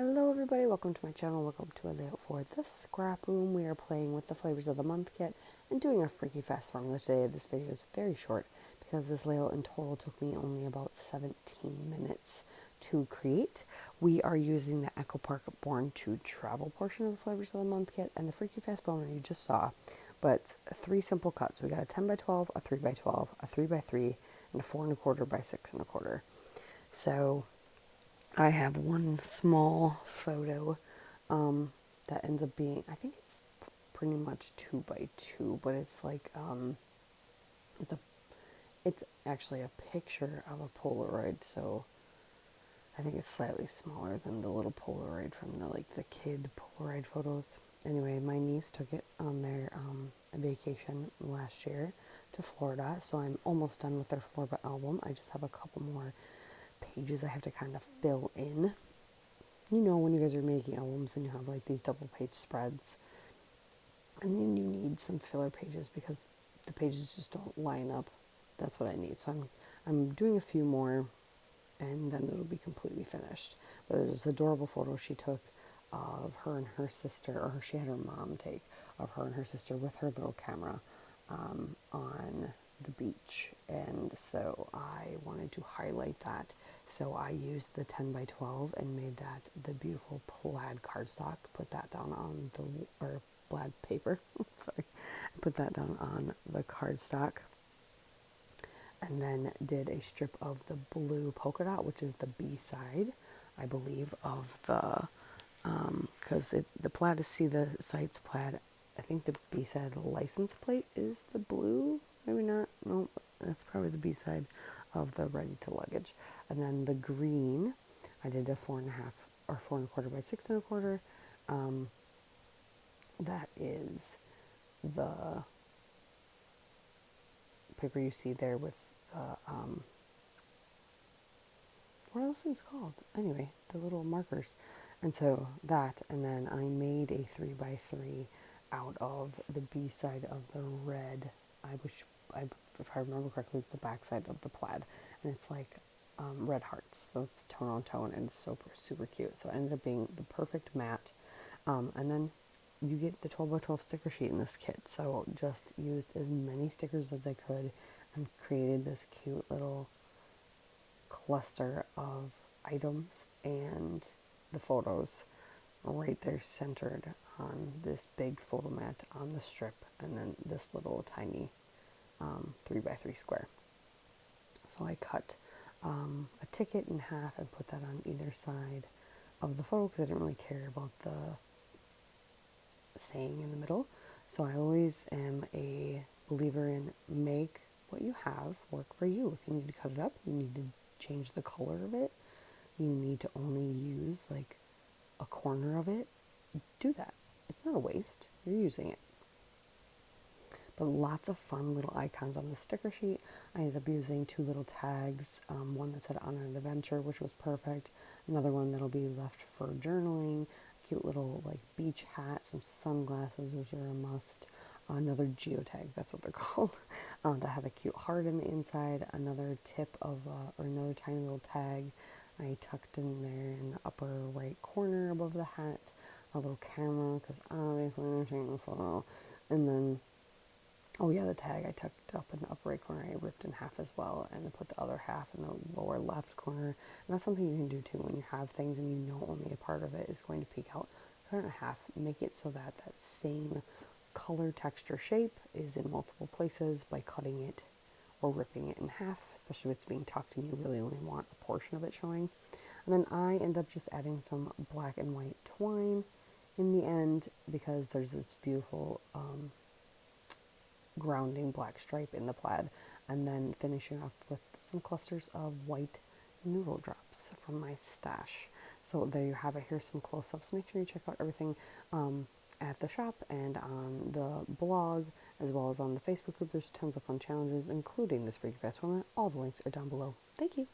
Hello everybody, welcome to my channel, welcome to a layout for the scrap room. We are playing with the flavors of the month kit and doing a freaky fast formula today. This video is very short because this layout in total took me only about 17 minutes to create. We are using the Echo Park Born to Travel portion of the flavors of the month kit and the freaky fast formula you just saw, but 3 simple cuts. We got a 10 by 12, a 3 by 12, a 3 by 3, and a 4 1/4 by 6 1/4. So I have one small photo that ends up being, I think it's pretty much 2 by 2, but it's like it's actually a picture of a Polaroid, so I think it's slightly smaller than the little Polaroid from the kid Polaroid photos. Anyway, my niece took it on their vacation last year to Florida, so I'm almost done with their Florida album. I just have a couple more pages I have to kind of fill in. You know, when you guys are making albums and you have like these double page spreads, and then you need some filler pages because the pages just don't line up. That's what I need. So I'm doing a few more and then it'll be completely finished. But there's this adorable photo she took of her and her sister, or she had her mom take, of her and her sister with her little camera on the beach, and so I wanted to highlight that. So I used the 10 by 12 and made that the beautiful plaid cardstock, put that down on the, or plaid paper, sorry, put that down on the cardstock, and then did a strip of the blue polka dot, which is the B-side, I believe, of the, because the plaid is see the sights plaid. I think the B-side license plate is the blue, maybe not, no, that's probably the B-side of the ready to luggage. And then the green, I did a 4 1/2 or 4 1/4 by 6 1/4. That is the paper you see there with the, what are those things called? Anyway, the little markers. And so that, and then I made a 3 by 3 out of the B side of the red. If I remember correctly, it's the back side of the plaid, and it's like red hearts, so it's tone on tone and it's super cute. So it ended up being the perfect matte. And then you get the 12 by 12 sticker sheet in this kit, so just used as many stickers as I could and created this cute little cluster of items and the photos right there centered on this big photo mat on the strip, and then this little tiny 3 by 3 square. So I cut a ticket in half and put that on either side of the photo because I didn't really care about the saying in the middle. So I always am a believer in make what you have work for you. If you need to cut it up, you need to change the color of it, you need to only use like a corner of it, do that. It's not a waste, you're using it. But lots of fun little icons on the sticker sheet. I ended up using 2 little tags, one that said on an adventure, which was perfect, another one that'll be left for journaling, a cute little like beach hat, some sunglasses, which are a must, another geotag, that's what they're called, that had a cute heart in the inside, another tip of, or another tiny little tag I tucked in there in the upper right corner above the hat, a little camera, because obviously I'm taking a photo, and then, oh yeah, the tag I tucked up in the upper right corner, I ripped in half as well, and I put the other half in the lower left corner, and that's something you can do too when you have things and you know only a part of it is going to peek out. Cut it in half, make it so that that same color, texture, shape is in multiple places by cutting it or ripping it in half, especially if it's being tucked and you really only want a portion of it showing. And then I end up just adding some black and white twine in the end because there's this beautiful grounding black stripe in the plaid, and then finishing off with some clusters of white noodle drops from my stash. So there you have it. Here's some close-ups. Make sure you check out everything at the shop and on the blog, as well as on the Facebook group. There's tons of fun challenges, including this Freaky Fast Formula. All the links are down below. Thank you.